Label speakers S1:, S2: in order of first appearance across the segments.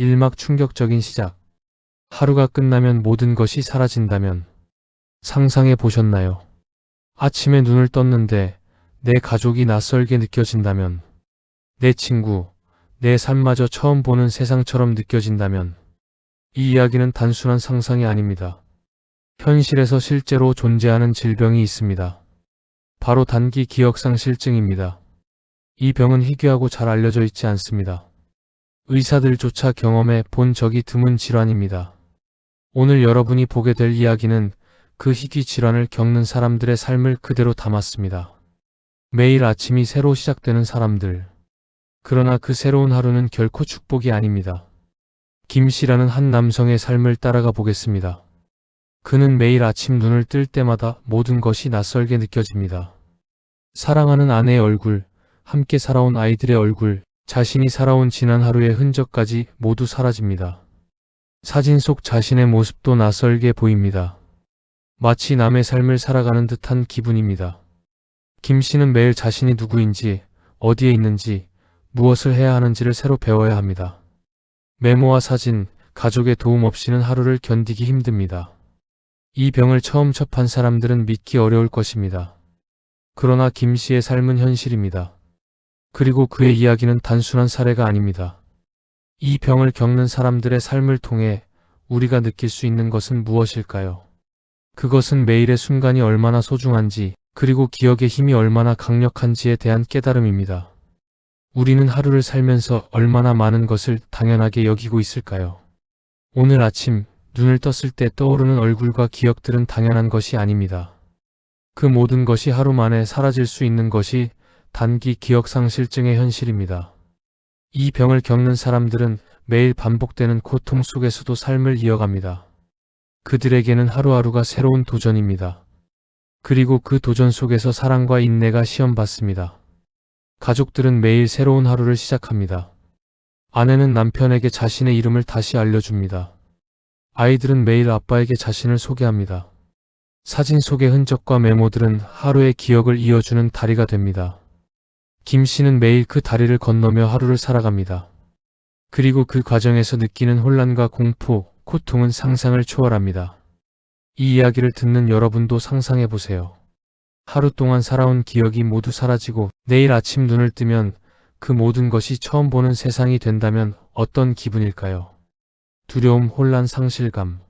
S1: 일막 충격적인 시작. 하루가 끝나면 모든 것이 사라진다면 상상해 보셨나요? 아침에 눈을 떴는데 내 가족이 낯설게 느껴진다면, 내 친구, 내 삶마저 처음 보는 세상처럼 느껴진다면, 이 이야기는 단순한 상상이 아닙니다. 현실에서 실제로 존재하는 질병이 있습니다. 바로 단기 기억상실증입니다. 이 병은 희귀하고 잘 알려져 있지 않습니다. 의사들조차 경험해 본 적이 드문 질환입니다. 오늘 여러분이 보게 될 이야기는 그 희귀 질환을 겪는 사람들의 삶을 그대로 담았습니다. 매일 아침이 새로 시작되는 사람들. 그러나 그 새로운 하루는 결코 축복이 아닙니다. 김 씨라는 한 남성의 삶을 따라가 보겠습니다. 그는 매일 아침 눈을 뜰 때마다 모든 것이 낯설게 느껴집니다. 사랑하는 아내의 얼굴, 함께 살아온 아이들의 얼굴, 자신이 살아온 지난 하루의 흔적까지 모두 사라집니다. 사진 속 자신의 모습도 낯설게 보입니다. 마치 남의 삶을 살아가는 듯한 기분입니다. 김 씨는 매일 자신이 누구인지, 어디에 있는지, 무엇을 해야 하는지를 새로 배워야 합니다. 메모와 사진, 가족의 도움 없이는 하루를 견디기 힘듭니다. 이 병을 처음 접한 사람들은 믿기 어려울 것입니다. 그러나 김 씨의 삶은 현실입니다. 그리고 그의 이야기는 단순한 사례가 아닙니다. 이 병을 겪는 사람들의 삶을 통해 우리가 느낄 수 있는 것은 무엇일까요? 그것은 매일의 순간이 얼마나 소중한지, 그리고 기억의 힘이 얼마나 강력한지에 대한 깨달음입니다. 우리는 하루를 살면서 얼마나 많은 것을 당연하게 여기고 있을까요? 오늘 아침 눈을 떴을 때 떠오르는 얼굴과 기억들은 당연한 것이 아닙니다. 그 모든 것이 하루 만에 사라질 수 있는 것이 단기 기억상실증의 현실입니다. 이 병을 겪는 사람들은 매일 반복되는 고통 속에서도 삶을 이어갑니다. 그들에게는 하루하루가 새로운 도전입니다. 그리고 그 도전 속에서 사랑과 인내가 시험받습니다. 가족들은 매일 새로운 하루를 시작합니다. 아내는 남편에게 자신의 이름을 다시 알려줍니다. 아이들은 매일 아빠에게 자신을 소개합니다. 사진 속의 흔적과 메모들은 하루의 기억을 이어주는 다리가 됩니다. 김 씨는 매일 그 다리를 건너며 하루를 살아갑니다. 그리고 그 과정에서 느끼는 혼란과 공포, 고통은 상상을 초월합니다. 이 이야기를 듣는 여러분도 상상해 보세요. 하루 동안 살아온 기억이 모두 사라지고 내일 아침 눈을 뜨면 그 모든 것이 처음 보는 세상이 된다면 어떤 기분일까요? 두려움, 혼란, 상실감.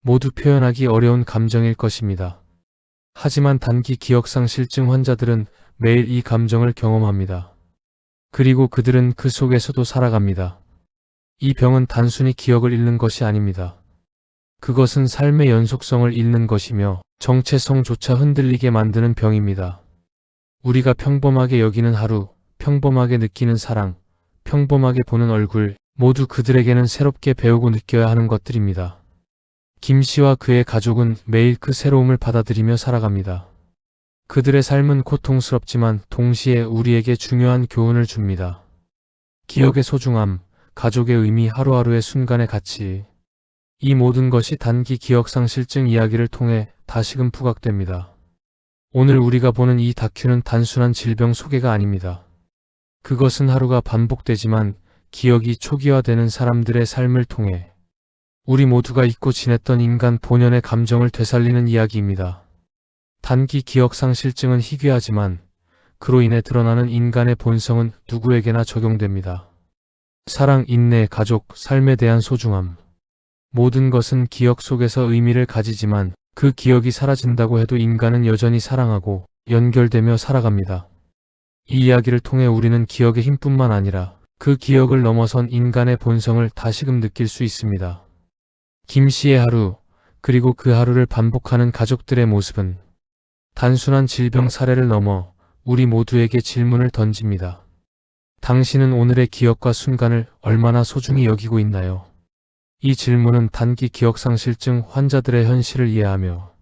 S1: 모두 표현하기 어려운 감정일 것입니다. 하지만 단기 기억상실증 환자들은 매일 이 감정을 경험합니다. 그리고 그들은 그 속에서도 살아갑니다. 이 병은 단순히 기억을 잃는 것이 아닙니다. 그것은 삶의 연속성을 잃는 것이며 정체성조차 흔들리게 만드는 병입니다. 우리가 평범하게 여기는 하루, 평범하게 느끼는 사랑, 평범하게 보는 얼굴, 모두 그들에게는 새롭게 배우고 느껴야 하는 것들입니다. 김 씨와 그의 가족은 매일 그 새로움을 받아들이며 살아갑니다. 그들의 삶은 고통스럽지만 동시에 우리에게 중요한 교훈을 줍니다. 기억의 소중함, 가족의 의미, 하루하루의 순간의 가치. 이 모든 것이 단기 기억상실증 이야기를 통해 다시금 부각됩니다. 오늘 우리가 보는 이 다큐는 단순한 질병 소개가 아닙니다. 그것은 하루가 반복되지만 기억이 초기화되는 사람들의 삶을 통해 우리 모두가 잊고 지냈던 인간 본연의 감정을 되살리는 이야기입니다. 단기 기억상실증은 희귀하지만 그로 인해 드러나는 인간의 본성은 누구에게나 적용됩니다. 사랑, 인내, 가족, 삶에 대한 소중함. 모든 것은 기억 속에서 의미를 가지지만 그 기억이 사라진다고 해도 인간은 여전히 사랑하고 연결되며 살아갑니다. 이 이야기를 통해 우리는 기억의 힘뿐만 아니라 그 기억을 넘어선 인간의 본성을 다시금 느낄 수 있습니다. 김 씨의 하루, 그리고 그 하루를 반복하는 가족들의 모습은 단순한 질병 사례를 넘어 우리 모두에게 질문을 던집니다. 당신은 오늘의 기억과 순간을 얼마나 소중히 여기고 있나요? 이 질문은 단기 기억상실증 환자들의 현실을 이해하며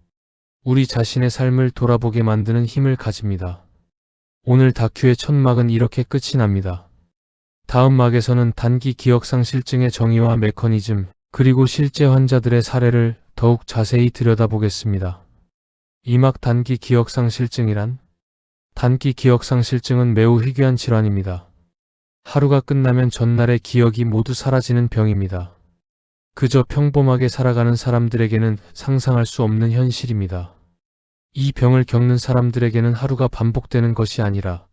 S1: 우리 자신의 삶을 돌아보게 만드는 힘을 가집니다. 오늘 다큐의 첫 막은 이렇게 끝이 납니다. 다음 막에서는 단기 기억상실증의 정의와 메커니즘, 그리고 실제 환자들의 사례를 더욱 자세히 들여다보겠습니다. 이 막 단기 기억상실증이란? 단기 기억상실증은 매우 희귀한 질환입니다. 하루가 끝나면 전날의 기억이 모두 사라지는 병입니다. 그저 평범하게 살아가는 사람들에게는 상상할 수 없는 현실입니다. 이 병을 겪는 사람들에게는 하루가 반복되는 것이 아니라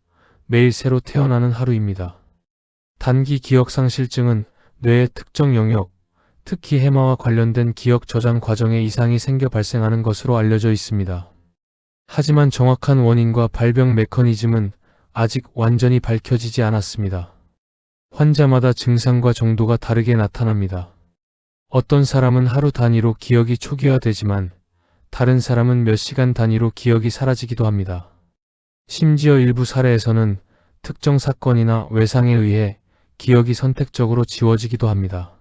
S1: 매일 새로 태어나는 하루입니다. 단기 기억상실증은 뇌의 특정 영역, 특히 해마와 관련된 기억 저장 과정에 이상이 생겨 발생하는 것으로 알려져 있습니다. 하지만 정확한 원인과 발병 메커니즘은 아직 완전히 밝혀지지 않았습니다. 환자마다 증상과 정도가 다르게 나타납니다. 어떤 사람은 하루 단위로 기억이 초기화되지만 다른 사람은 몇 시간 단위로 기억이 사라지기도 합니다. 심지어 일부 사례에서는 특정 사건이나 외상에 의해 기억이 선택적으로 지워지기도 합니다.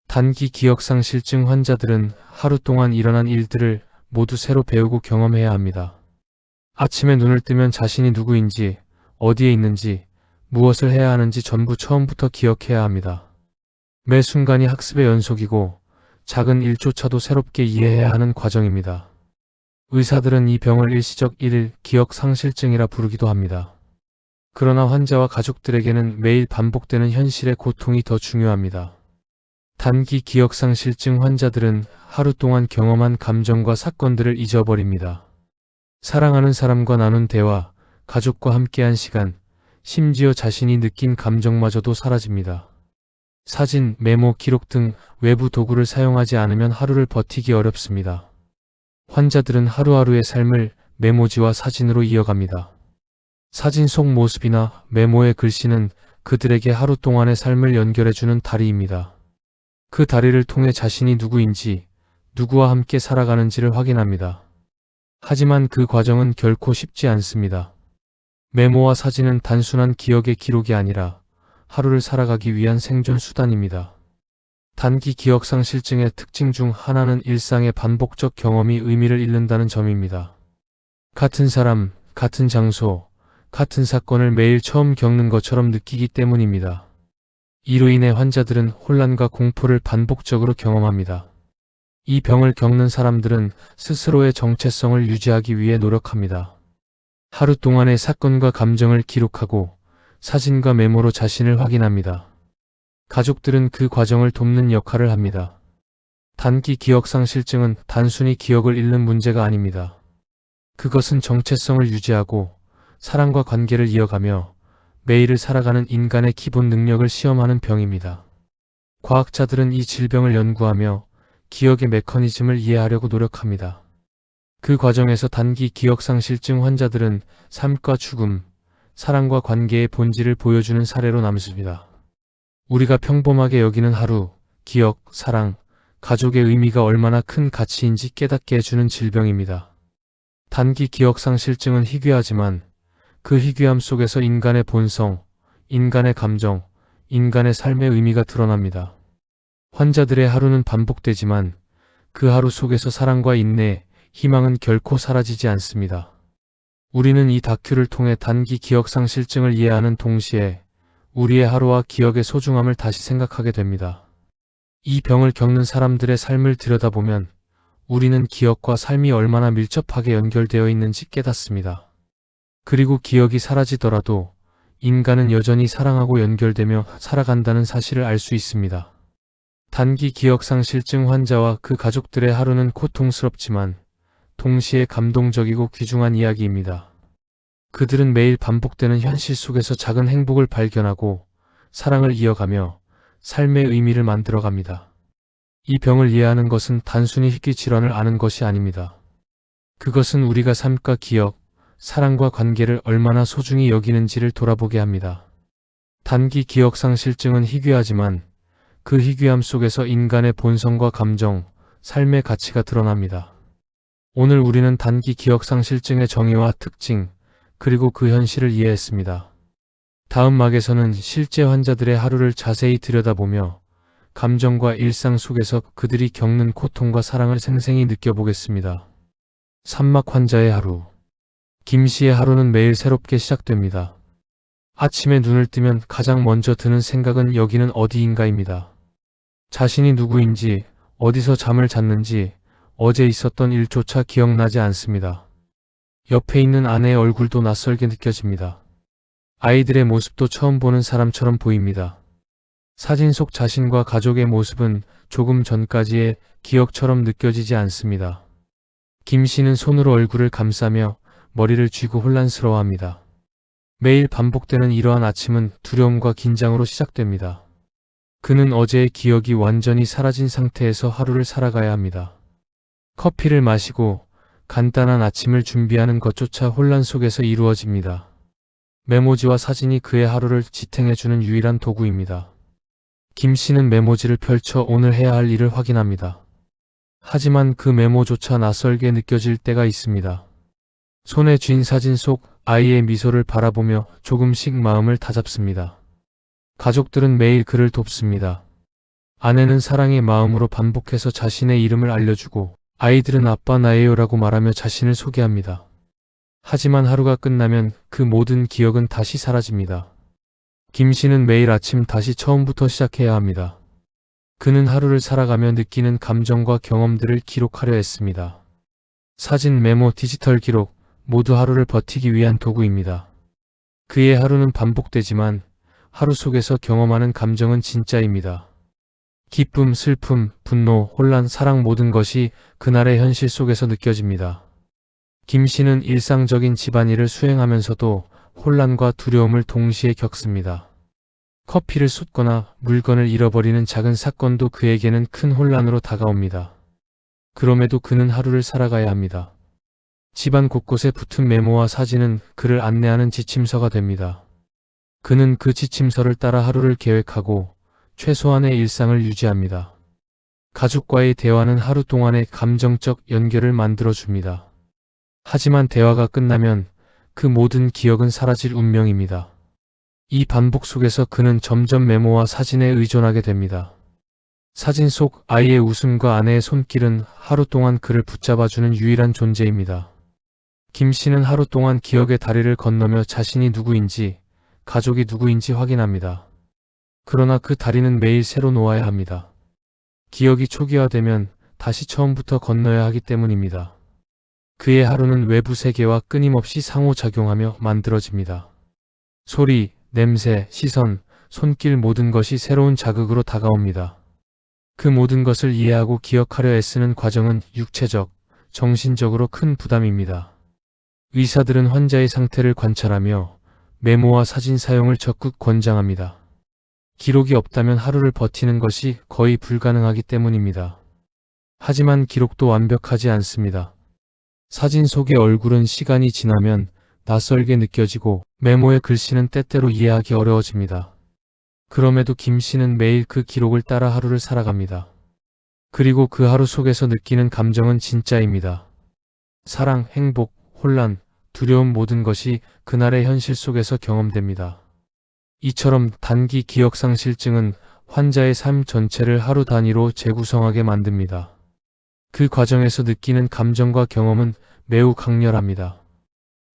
S1: 단기 기억상실증 환자들은 하루 동안 일어난 일들을 모두 새로 배우고 경험해야 합니다. 아침에 눈을 뜨면 자신이 누구인지, 어디에 있는지, 무엇을 해야 하는지 전부 처음부터 기억해야 합니다. 매 순간이 학습의 연속이고 작은 일조차도 새롭게 이해해야 하는 과정입니다. 의사들은 이 병을 일시적 기억상실증이라 부르기도 합니다. 그러나 환자와 가족들에게는 매일 반복되는 현실의 고통이 더 중요합니다. 단기 기억상실증 환자들은 하루 동안 경험한 감정과 사건들을 잊어버립니다. 사랑하는 사람과 나눈 대화, 가족과 함께한 시간, 심지어 자신이 느낀 감정마저도 사라집니다. 사진, 메모, 기록 등 외부 도구를 사용하지 않으면 하루를 버티기 어렵습니다. 환자들은 하루하루의 삶을 메모지와 사진으로 이어갑니다. 사진 속 모습이나 메모의 글씨는 그들에게 하루 동안의 삶을 연결해주는 다리입니다. 그 다리를 통해 자신이 누구인지, 누구와 함께 살아가는지를 확인합니다. 하지만 그 과정은 결코 쉽지 않습니다. 메모와 사진은 단순한 기억의 기록이 아니라 하루를 살아가기 위한 생존 수단입니다. 단기 기억상실증의 특징 중 하나는 일상의 반복적 경험이 의미를 잃는다는 점입니다. 같은 사람, 같은 장소, 같은 사건을 매일 처음 겪는 것처럼 느끼기 때문입니다. 이로 인해 환자들은 혼란과 공포를 반복적으로 경험합니다. 이 병을 겪는 사람들은 스스로의 정체성을 유지하기 위해 노력합니다. 하루 동안의 사건과 감정을 기록하고 사진과 메모로 자신을 확인합니다. 가족들은 그 과정을 돕는 역할을 합니다. 단기 기억상실증은 단순히 기억을 잃는 문제가 아닙니다. 그것은 정체성을 유지하고 사랑과 관계를 이어가며 매일을 살아가는 인간의 기본 능력을 시험하는 병입니다. 과학자들은 이 질병을 연구하며 기억의 메커니즘을 이해하려고 노력합니다. 그 과정에서 단기 기억상실증 환자들은 삶과 죽음, 사랑과 관계의 본질을 보여주는 사례로 남습니다. 우리가 평범하게 여기는 하루, 기억, 사랑, 가족의 의미가 얼마나 큰 가치인지 깨닫게 해주는 질병입니다. 단기 기억상실증은 희귀하지만 그 희귀함 속에서 인간의 본성, 인간의 감정, 인간의 삶의 의미가 드러납니다. 환자들의 하루는 반복되지만 그 하루 속에서 사랑과 인내, 희망은 결코 사라지지 않습니다. 우리는 이 다큐를 통해 단기 기억상실증을 이해하는 동시에 우리의 하루와 기억의 소중함을 다시 생각하게 됩니다. 이 병을 겪는 사람들의 삶을 들여다보면 우리는 기억과 삶이 얼마나 밀접하게 연결되어 있는지 깨닫습니다. 그리고 기억이 사라지더라도 인간은 여전히 사랑하고 연결되며 살아간다는 사실을 알 수 있습니다. 단기 기억상실증 환자와 그 가족들의 하루는 고통스럽지만 동시에 감동적이고 귀중한 이야기입니다. 그들은 매일 반복되는 현실 속에서 작은 행복을 발견하고 사랑을 이어가며 삶의 의미를 만들어갑니다. 이 병을 이해하는 것은 단순히 희귀 질환을 아는 것이 아닙니다. 그것은 우리가 삶과 기억, 사랑과 관계를 얼마나 소중히 여기는지를 돌아보게 합니다. 단기 기억상실증은 희귀하지만 그 희귀함 속에서 인간의 본성과 감정, 삶의 가치가 드러납니다. 오늘 우리는 단기 기억상실증의 정의와 특징, 그리고 그 현실을 이해했습니다. 다음 막에서는 실제 환자들의 하루를 자세히 들여다보며 감정과 일상 속에서 그들이 겪는 고통과 사랑을 생생히 느껴보겠습니다. 산막 환자의 하루. 김 씨의 하루는 매일 새롭게 시작됩니다. 아침에 눈을 뜨면 가장 먼저 드는 생각은 여기는 어디인가입니다. 자신이 누구인지, 어디서 잠을 잤는지, 어제 있었던 일조차 기억나지 않습니다. 옆에 있는 아내의 얼굴도 낯설게 느껴집니다. 아이들의 모습도 처음 보는 사람처럼 보입니다. 사진 속 자신과 가족의 모습은 조금 전까지의 기억처럼 느껴지지 않습니다. 김 씨는 손으로 얼굴을 감싸며 머리를 쥐고 혼란스러워합니다. 매일 반복되는 이러한 아침은 두려움과 긴장으로 시작됩니다. 그는 어제의 기억이 완전히 사라진 상태에서 하루를 살아가야 합니다. 커피를 마시고 간단한 아침을 준비하는 것조차 혼란 속에서 이루어집니다. 메모지와 사진이 그의 하루를 지탱해주는 유일한 도구입니다. 김 씨는 메모지를 펼쳐 오늘 해야 할 일을 확인합니다. 하지만 그 메모조차 낯설게 느껴질 때가 있습니다. 손에 쥔 사진 속 아이의 미소를 바라보며 조금씩 마음을 다잡습니다. 가족들은 매일 그를 돕습니다. 아내는 사랑의 마음으로 반복해서 자신의 이름을 알려주고 아이들은 아빠 나예요라고 말하며 자신을 소개합니다. 하지만 하루가 끝나면 그 모든 기억은 다시 사라집니다. 김 씨는 매일 아침 다시 처음부터 시작해야 합니다. 그는 하루를 살아가며 느끼는 감정과 경험들을 기록하려 했습니다. 사진, 메모, 디지털 기록 모두 하루를 버티기 위한 도구입니다. 그의 하루는 반복되지만 하루 속에서 경험하는 감정은 진짜입니다. 기쁨, 슬픔, 분노, 혼란, 사랑 모든 것이 그날의 현실 속에서 느껴집니다. 김 씨는 일상적인 집안일을 수행하면서도 혼란과 두려움을 동시에 겪습니다. 커피를 쏟거나 물건을 잃어버리는 작은 사건도 그에게는 큰 혼란으로 다가옵니다. 그럼에도 그는 하루를 살아가야 합니다. 집안 곳곳에 붙은 메모와 사진은 그를 안내하는 지침서가 됩니다. 그는 그 지침서를 따라 하루를 계획하고 최소한의 일상을 유지합니다. 가족과의 대화는 하루 동안의 감정적 연결을 만들어줍니다. 하지만 대화가 끝나면 그 모든 기억은 사라질 운명입니다. 이 반복 속에서 그는 점점 메모와 사진에 의존하게 됩니다. 사진 속 아이의 웃음과 아내의 손길은 하루 동안 그를 붙잡아주는 유일한 존재입니다. 김 씨는 하루 동안 기억의 다리를 건너며 자신이 누구인지, 가족이 누구인지 확인합니다. 그러나 그 다리는 매일 새로 놓아야 합니다. 기억이 초기화되면 다시 처음부터 건너야 하기 때문입니다. 그의 하루는 외부 세계와 끊임없이 상호작용하며 만들어집니다. 소리, 냄새, 시선, 손길 모든 것이 새로운 자극으로 다가옵니다. 그 모든 것을 이해하고 기억하려 애쓰는 과정은 육체적, 정신적으로 큰 부담입니다. 의사들은 환자의 상태를 관찰하며 메모와 사진 사용을 적극 권장합니다. 기록이 없다면 하루를 버티는 것이 거의 불가능하기 때문입니다. 하지만 기록도 완벽하지 않습니다. 사진 속의 얼굴은 시간이 지나면 낯설게 느껴지고 메모의 글씨는 때때로 이해하기 어려워집니다. 그럼에도 김 씨는 매일 그 기록을 따라 하루를 살아갑니다. 그리고 그 하루 속에서 느끼는 감정은 진짜입니다. 사랑, 행복, 혼란, 두려움 모든 것이 그날의 현실 속에서 경험됩니다. 이처럼 단기 기억상실증은 환자의 삶 전체를 하루 단위로 재구성하게 만듭니다. 그 과정에서 느끼는 감정과 경험은 매우 강렬합니다.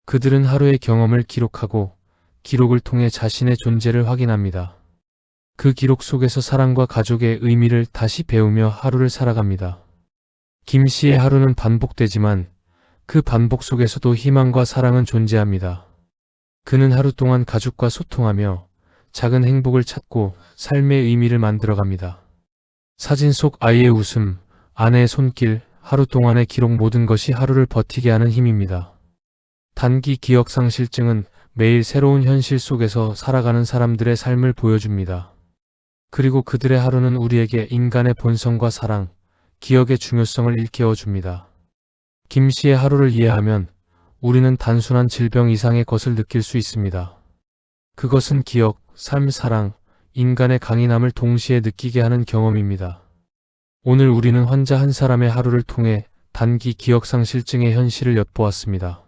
S1: 그들은 하루의 경험을 기록하고 기록을 통해 자신의 존재를 확인합니다. 그 기록 속에서 사랑과 가족의 의미를 다시 배우며 하루를 살아갑니다. 김 씨의 하루는 반복되지만 그 반복 속에서도 희망과 사랑은 존재합니다. 그는 하루 동안 가족과 소통하며 작은 행복을 찾고 삶의 의미를 만들어갑니다. 사진 속 아이의 웃음, 아내의 손길, 하루 동안의 기록 모든 것이 하루를 버티게 하는 힘입니다. 단기 기억상실증은 매일 새로운 현실 속에서 살아가는 사람들의 삶을 보여줍니다. 그리고 그들의 하루는 우리에게 인간의 본성과 사랑, 기억의 중요성을 일깨워줍니다. 김 씨의 하루를 이해하면 우리는 단순한 질병 이상의 것을 느낄 수 있습니다. 그것은 기억, 삶, 사랑, 인간의 강인함을 동시에 느끼게 하는 경험입니다. 오늘 우리는 환자 한 사람의 하루를 통해 단기 기억상실증의 현실을 엿보았습니다.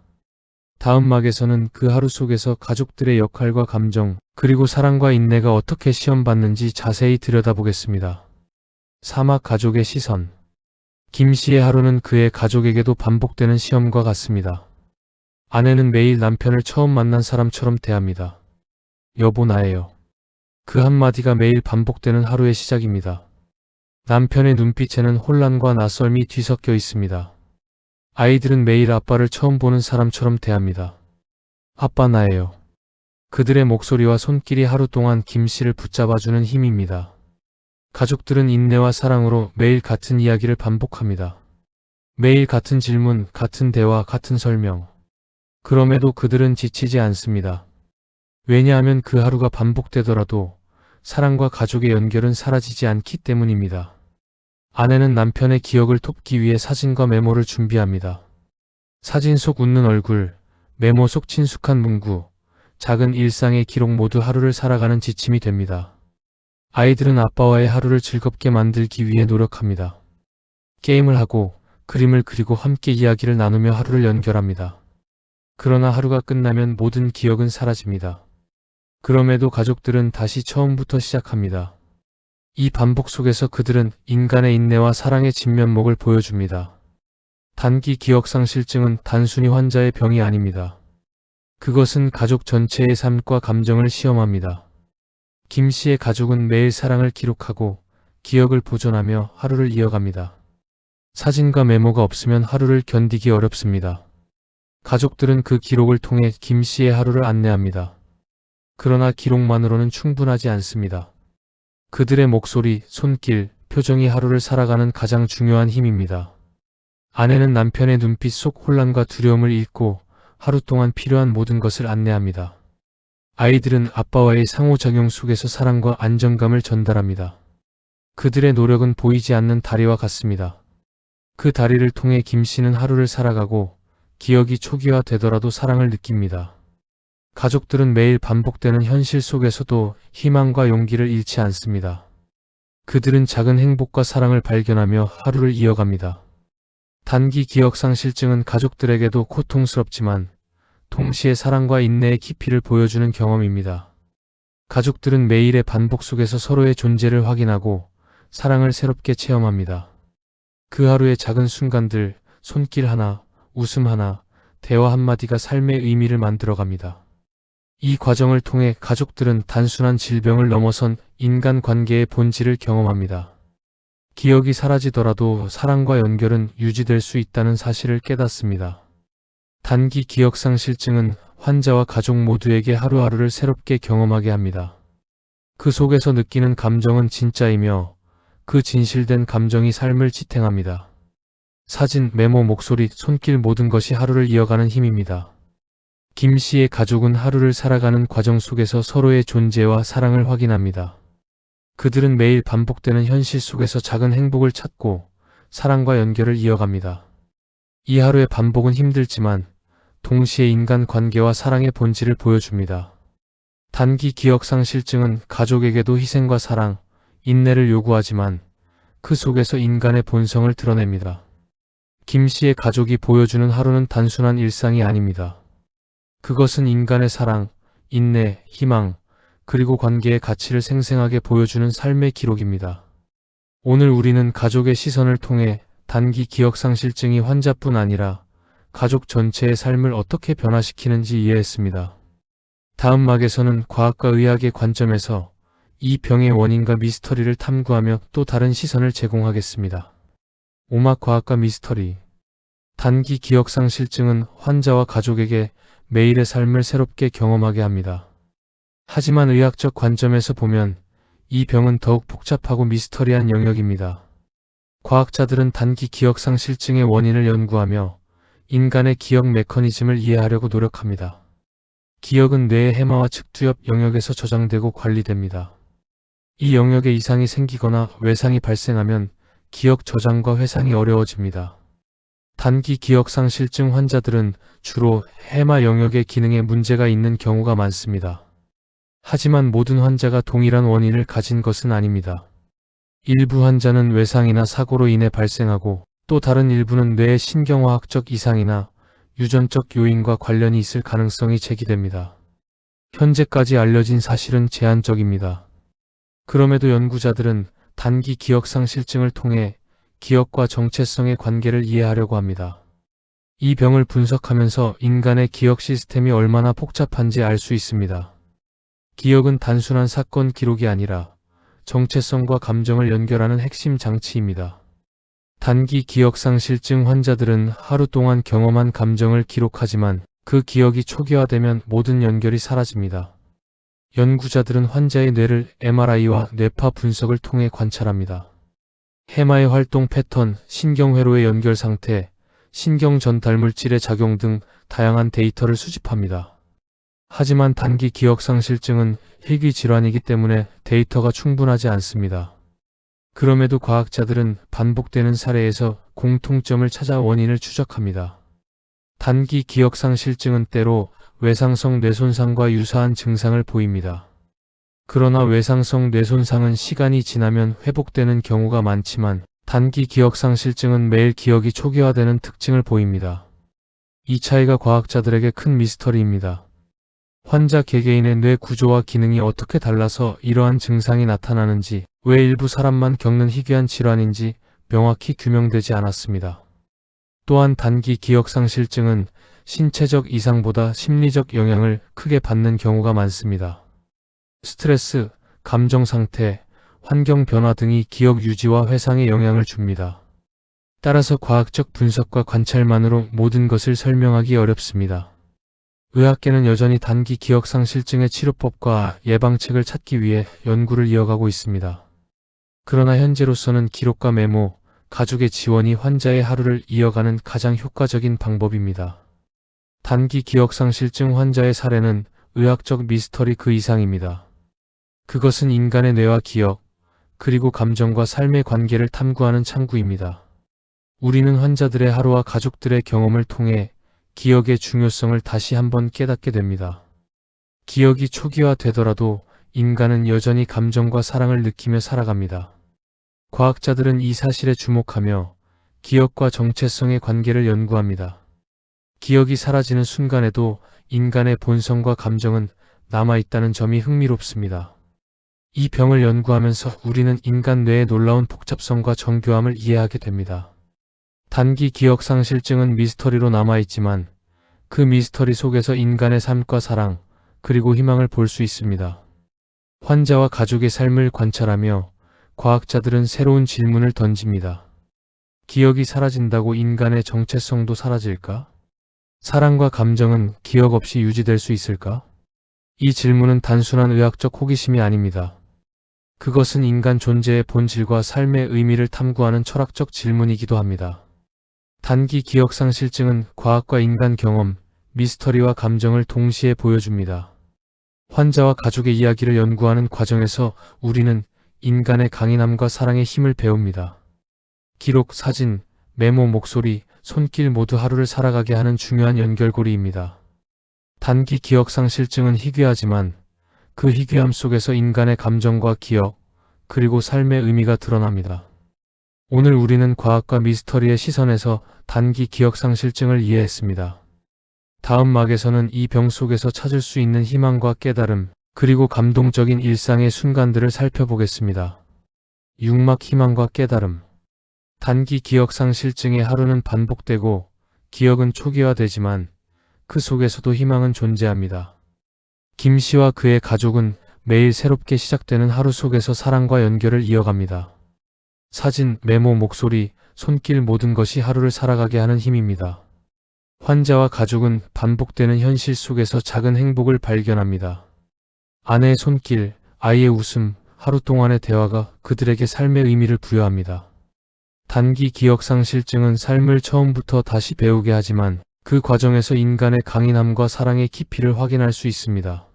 S1: 다음 막에서는 그 하루 속에서 가족들의 역할과 감정, 그리고 사랑과 인내가 어떻게 시험받는지 자세히 들여다보겠습니다. 사막 가족의 시선. 김 씨의 하루는 그의 가족에게도 반복되는 시험과 같습니다. 아내는 매일 남편을 처음 만난 사람처럼 대합니다. 여보 나예요. 그 한마디가 매일 반복되는 하루의 시작입니다. 남편의 눈빛에는 혼란과 낯설미 뒤섞여 있습니다. 아이들은 매일 아빠를 처음 보는 사람처럼 대합니다. 아빠 나예요. 그들의 목소리와 손길이 하루 동안 김 씨를 붙잡아주는 힘입니다. 가족들은 인내와 사랑으로 매일 같은 이야기를 반복합니다. 매일 같은 질문, 같은 대화, 같은 설명. 그럼에도 그들은 지치지 않습니다. 왜냐하면 그 하루가 반복되더라도 사랑과 가족의 연결은 사라지지 않기 때문입니다. 아내는 남편의 기억을 돕기 위해 사진과 메모를 준비합니다. 사진 속 웃는 얼굴, 메모 속 친숙한 문구, 작은 일상의 기록 모두 하루를 살아가는 지침이 됩니다. 아이들은 아빠와의 하루를 즐겁게 만들기 위해 노력합니다. 게임을 하고 그림을 그리고 함께 이야기를 나누며 하루를 연결합니다. 그러나 하루가 끝나면 모든 기억은 사라집니다. 그럼에도 가족들은 다시 처음부터 시작합니다. 이 반복 속에서 그들은 인간의 인내와 사랑의 진면목을 보여줍니다. 단기 기억상실증은 단순히 환자의 병이 아닙니다. 그것은 가족 전체의 삶과 감정을 시험합니다. 김 씨의 가족은 매일 사랑을 기록하고 기억을 보존하며 하루를 이어갑니다. 사진과 메모가 없으면 하루를 견디기 어렵습니다. 가족들은 그 기록을 통해 김 씨의 하루를 안내합니다. 그러나 기록만으로는 충분하지 않습니다. 그들의 목소리, 손길, 표정이 하루를 살아가는 가장 중요한 힘입니다. 아내는 남편의 눈빛 속 혼란과 두려움을 읽고 하루 동안 필요한 모든 것을 안내합니다. 아이들은 아빠와의 상호작용 속에서 사랑과 안정감을 전달합니다. 그들의 노력은 보이지 않는 다리와 같습니다. 그 다리를 통해 김 씨는 하루를 살아가고 기억이 초기화되더라도 사랑을 느낍니다. 가족들은 매일 반복되는 현실 속에서도 희망과 용기를 잃지 않습니다. 그들은 작은 행복과 사랑을 발견하며 하루를 이어갑니다. 단기 기억상실증은 가족들에게도 고통스럽지만 동시에 사랑과 인내의 깊이를 보여주는 경험입니다. 가족들은 매일의 반복 속에서 서로의 존재를 확인하고 사랑을 새롭게 체험합니다. 그 하루의 작은 순간들, 손길 하나, 웃음 하나, 대화 한마디가 삶의 의미를 만들어갑니다. 이 과정을 통해 가족들은 단순한 질병을 넘어선 인간관계의 본질을 경험합니다. 기억이 사라지더라도 사랑과 연결은 유지될 수 있다는 사실을 깨닫습니다. 단기 기억상실증은 환자와 가족 모두에게 하루하루를 새롭게 경험하게 합니다. 그 속에서 느끼는 감정은 진짜이며 그 진실된 감정이 삶을 지탱합니다. 사진, 메모, 목소리, 손길 모든 것이 하루를 이어가는 힘입니다. 김 씨의 가족은 하루를 살아가는 과정 속에서 서로의 존재와 사랑을 확인합니다. 그들은 매일 반복되는 현실 속에서 작은 행복을 찾고 사랑과 연결을 이어갑니다. 이 하루의 반복은 힘들지만 동시에 인간 관계와 사랑의 본질을 보여줍니다. 단기 기억상실증은 가족에게도 희생과 사랑, 인내를 요구하지만 그 속에서 인간의 본성을 드러냅니다. 김 씨의 가족이 보여주는 하루는 단순한 일상이 아닙니다. 그것은 인간의 사랑, 인내, 희망, 그리고 관계의 가치를 생생하게 보여주는 삶의 기록입니다. 오늘 우리는 가족의 시선을 통해 단기 기억상실증이 환자뿐 아니라 가족 전체의 삶을 어떻게 변화시키는지 이해했습니다. 다음 막에서는 과학과 의학의 관점에서 이 병의 원인과 미스터리를 탐구하며 또 다른 시선을 제공하겠습니다. 오막과학과 미스터리. 단기 기억상실증은 환자와 가족에게 매일의 삶을 새롭게 경험하게 합니다. 하지만 의학적 관점에서 보면 이 병은 더욱 복잡하고 미스터리한 영역입니다. 과학자들은 단기 기억상실증의 원인을 연구하며 인간의 기억 메커니즘을 이해하려고 노력합니다. 기억은 뇌의 해마와 측두엽 영역에서 저장되고 관리됩니다. 이 영역에 이상이 생기거나 외상이 발생하면 기억 저장과 회상이 어려워집니다. 단기 기억상실증 환자들은 주로 해마 영역의 기능에 문제가 있는 경우가 많습니다. 하지만 모든 환자가 동일한 원인을 가진 것은 아닙니다. 일부 환자는 외상이나 사고로 인해 발생하고 또 다른 일부는 뇌의 신경화학적 이상이나 유전적 요인과 관련이 있을 가능성이 제기됩니다. 현재까지 알려진 사실은 제한적입니다. 그럼에도 연구자들은 단기 기억상실증을 통해 기억과 정체성의 관계를 이해하려고 합니다. 이 병을 분석하면서 인간의 기억 시스템이 얼마나 복잡한지 알 수 있습니다. 기억은 단순한 사건 기록이 아니라 정체성과 감정을 연결하는 핵심 장치입니다. 단기 기억상실증 환자들은 하루 동안 경험한 감정을 기록하지만 그 기억이 초기화되면 모든 연결이 사라집니다. 연구자들은 환자의 뇌를 MRI와 뇌파 분석을 통해 관찰합니다. 해마의 활동 패턴, 신경회로의 연결 상태, 신경 전달 물질의 작용 등 다양한 데이터를 수집합니다. 하지만 단기 기억상실증은 희귀 질환이기 때문에 데이터가 충분하지 않습니다. 그럼에도 과학자들은 반복되는 사례에서 공통점을 찾아 원인을 추적합니다. 단기 기억상실증은 때로 외상성 뇌손상과 유사한 증상을 보입니다. 그러나 외상성 뇌손상은 시간이 지나면 회복되는 경우가 많지만 단기 기억상실증은 매일 기억이 초기화되는 특징을 보입니다. 이 차이가 과학자들에게 큰 미스터리입니다. 환자 개개인의 뇌 구조와 기능이 어떻게 달라서 이러한 증상이 나타나는지, 왜 일부 사람만 겪는 희귀한 질환인지 명확히 규명되지 않았습니다. 또한 단기 기억상실증은 신체적 이상보다 심리적 영향을 크게 받는 경우가 많습니다. 스트레스, 감정 상태, 환경 변화 등이 기억 유지와 회상에 영향을 줍니다. 따라서 과학적 분석과 관찰만으로 모든 것을 설명하기 어렵습니다. 의학계는 여전히 단기 기억상실증의 치료법과 예방책을 찾기 위해 연구를 이어가고 있습니다. 그러나 현재로서는 기록과 메모, 가족의 지원이 환자의 하루를 이어가는 가장 효과적인 방법입니다. 단기 기억상실증 환자의 사례는 의학적 미스터리 그 이상입니다. 그것은 인간의 뇌와 기억, 그리고 감정과 삶의 관계를 탐구하는 창구입니다. 우리는 환자들의 하루와 가족들의 경험을 통해 기억의 중요성을 다시 한번 깨닫게 됩니다. 기억이 초기화되더라도 인간은 여전히 감정과 사랑을 느끼며 살아갑니다. 과학자들은 이 사실에 주목하며 기억과 정체성의 관계를 연구합니다. 기억이 사라지는 순간에도 인간의 본성과 감정은 남아있다는 점이 흥미롭습니다. 이 병을 연구하면서 우리는 인간 뇌의 놀라운 복잡성과 정교함을 이해하게 됩니다. 단기 기억상실증은 미스터리로 남아있지만 그 미스터리 속에서 인간의 삶과 사랑, 그리고 희망을 볼 수 있습니다. 환자와 가족의 삶을 관찰하며 과학자들은 새로운 질문을 던집니다. 기억이 사라진다고 인간의 정체성도 사라질까? 사랑과 감정은 기억 없이 유지될 수 있을까? 이 질문은 단순한 의학적 호기심이 아닙니다. 그것은 인간 존재의 본질과 삶의 의미를 탐구하는 철학적 질문이기도 합니다. 단기 기억상실증은 과학과 인간 경험, 미스터리와 감정을 동시에 보여줍니다. 환자와 가족의 이야기를 연구하는 과정에서 우리는 인간의 강인함과 사랑의 힘을 배웁니다. 기록, 사진, 메모, 목소리, 손길 모두 하루를 살아가게 하는 중요한 연결고리입니다. 단기 기억상실증은 희귀하지만 그 희귀함 속에서 인간의 감정과 기억, 그리고 삶의 의미가 드러납니다. 오늘 우리는 과학과 미스터리의 시선에서 단기 기억상실증을 이해했습니다. 다음 막에서는 이 병 속에서 찾을 수 있는 희망과 깨달음, 그리고 감동적인 일상의 순간들을 살펴보겠습니다. 6막 희망과 깨달음. 단기 기억상실증의 하루는 반복되고 기억은 초기화되지만 그 속에서도 희망은 존재합니다. 김 씨와 그의 가족은 매일 새롭게 시작되는 하루 속에서 사랑과 연결을 이어갑니다. 사진, 메모, 목소리, 손길 모든 것이 하루를 살아가게 하는 힘입니다. 환자와 가족은 반복되는 현실 속에서 작은 행복을 발견합니다. 아내의 손길, 아이의 웃음, 하루 동안의 대화가 그들에게 삶의 의미를 부여합니다. 단기 기억상실증은 삶을 처음부터 다시 배우게 하지만 그 과정에서 인간의 강인함과 사랑의 깊이를 확인할 수 있습니다.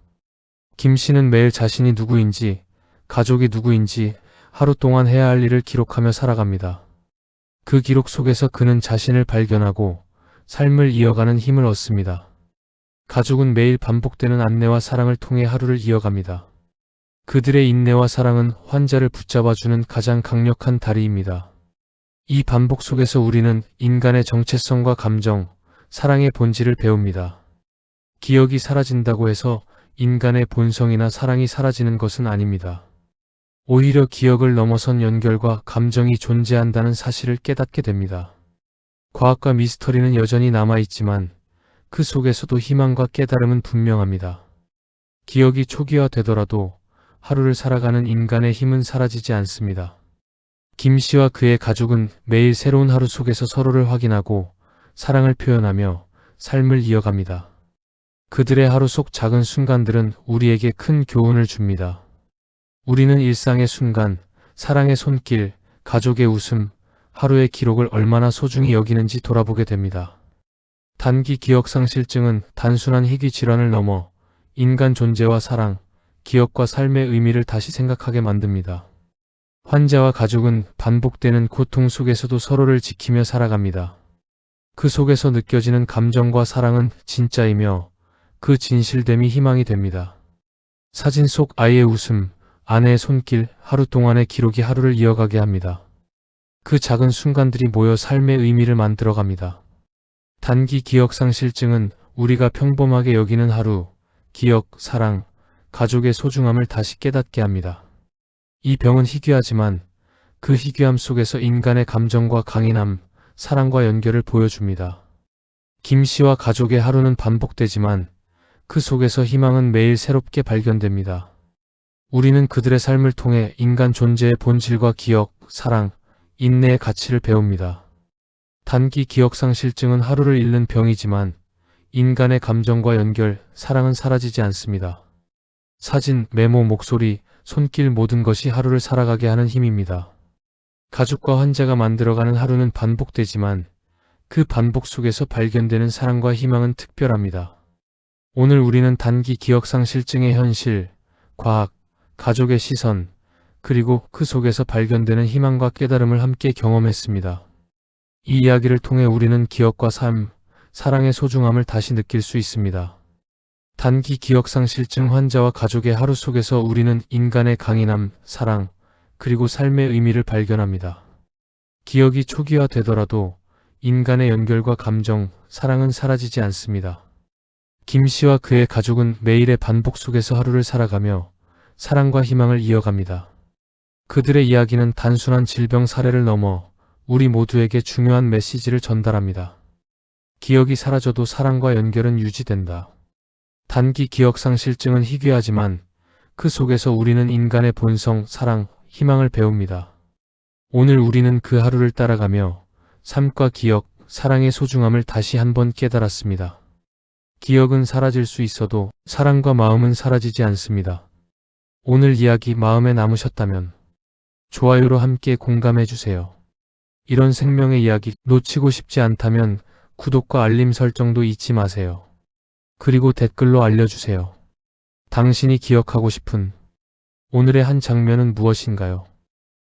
S1: 김 씨는 매일 자신이 누구인지, 가족이 누구인지 하루 동안 해야 할 일을 기록하며 살아갑니다. 그 기록 속에서 그는 자신을 발견하고 삶을 이어가는 힘을 얻습니다. 가족은 매일 반복되는 안내와 사랑을 통해 하루를 이어갑니다. 그들의 인내와 사랑은 환자를 붙잡아주는 가장 강력한 다리입니다. 이 반복 속에서 우리는 인간의 정체성과 감정, 사랑의 본질을 배웁니다. 기억이 사라진다고 해서 인간의 본성이나 사랑이 사라지는 것은 아닙니다. 오히려 기억을 넘어선 연결과 감정이 존재한다는 사실을 깨닫게 됩니다. 과학과 미스터리는 여전히 남아있지만 그 속에서도 희망과 깨달음은 분명합니다. 기억이 초기화되더라도 하루를 살아가는 인간의 힘은 사라지지 않습니다. 김 씨와 그의 가족은 매일 새로운 하루 속에서 서로를 확인하고 사랑을 표현하며 삶을 이어갑니다. 그들의 하루 속 작은 순간들은 우리에게 큰 교훈을 줍니다. 우리는 일상의 순간, 사랑의 손길, 가족의 웃음, 하루의 기록을 얼마나 소중히 여기는지 돌아보게 됩니다. 단기 기억상실증은 단순한 희귀 질환을 넘어 인간 존재와 사랑, 기억과 삶의 의미를 다시 생각하게 만듭니다. 환자와 가족은 반복되는 고통 속에서도 서로를 지키며 살아갑니다. 그 속에서 느껴지는 감정과 사랑은 진짜이며 그 진실됨이 희망이 됩니다. 사진 속 아이의 웃음, 아내의 손길, 하루 동안의 기록이 하루를 이어가게 합니다. 그 작은 순간들이 모여 삶의 의미를 만들어갑니다. 단기 기억상실증은 우리가 평범하게 여기는 하루, 기억, 사랑, 가족의 소중함을 다시 깨닫게 합니다. 이 병은 희귀하지만 그 희귀함 속에서 인간의 감정과 강인함, 사랑과 연결을 보여줍니다. 김 씨와 가족의 하루는 반복되지만 그 속에서 희망은 매일 새롭게 발견됩니다. 우리는 그들의 삶을 통해 인간 존재의 본질과 기억, 사랑, 인내의 가치를 배웁니다. 단기 기억상실증은 하루를 잃는 병이지만 인간의 감정과 연결, 사랑은 사라지지 않습니다. 사진, 메모, 목소리, 손길 모든 것이 하루를 살아가게 하는 힘입니다. 가족과 환자가 만들어가는 하루는 반복되지만 그 반복 속에서 발견되는 사랑과 희망은 특별합니다. 오늘 우리는 단기 기억상실증의 현실, 과학, 가족의 시선, 그리고 그 속에서 발견되는 희망과 깨달음을 함께 경험했습니다. 이 이야기를 통해 우리는 기억과 삶, 사랑의 소중함을 다시 느낄 수 있습니다. 단기 기억상실증 환자와 가족의 하루 속에서 우리는 인간의 강인함, 사랑, 그리고 삶의 의미를 발견합니다. 기억이 초기화되더라도 인간의 연결과 감정, 사랑은 사라지지 않습니다. 김 씨와 그의 가족은 매일의 반복 속에서 하루를 살아가며 사랑과 희망을 이어갑니다. 그들의 이야기는 단순한 질병 사례를 넘어 우리 모두에게 중요한 메시지를 전달합니다. 기억이 사라져도 사랑과 연결은 유지된다. 단기 기억상실증은 희귀하지만 그 속에서 우리는 인간의 본성, 사랑, 희망을 배웁니다. 오늘 우리는 그 하루를 따라가며 삶과 기억, 사랑의 소중함을 다시 한번 깨달았습니다. 기억은 사라질 수 있어도 사랑과 마음은 사라지지 않습니다. 오늘 이야기 마음에 남으셨다면 좋아요로 함께 공감해주세요. 이런 생명의 이야기 놓치고 싶지 않다면 구독과 알림 설정도 잊지 마세요. 그리고 댓글로 알려주세요. 당신이 기억하고 싶은 오늘의 한 장면은 무엇인가요?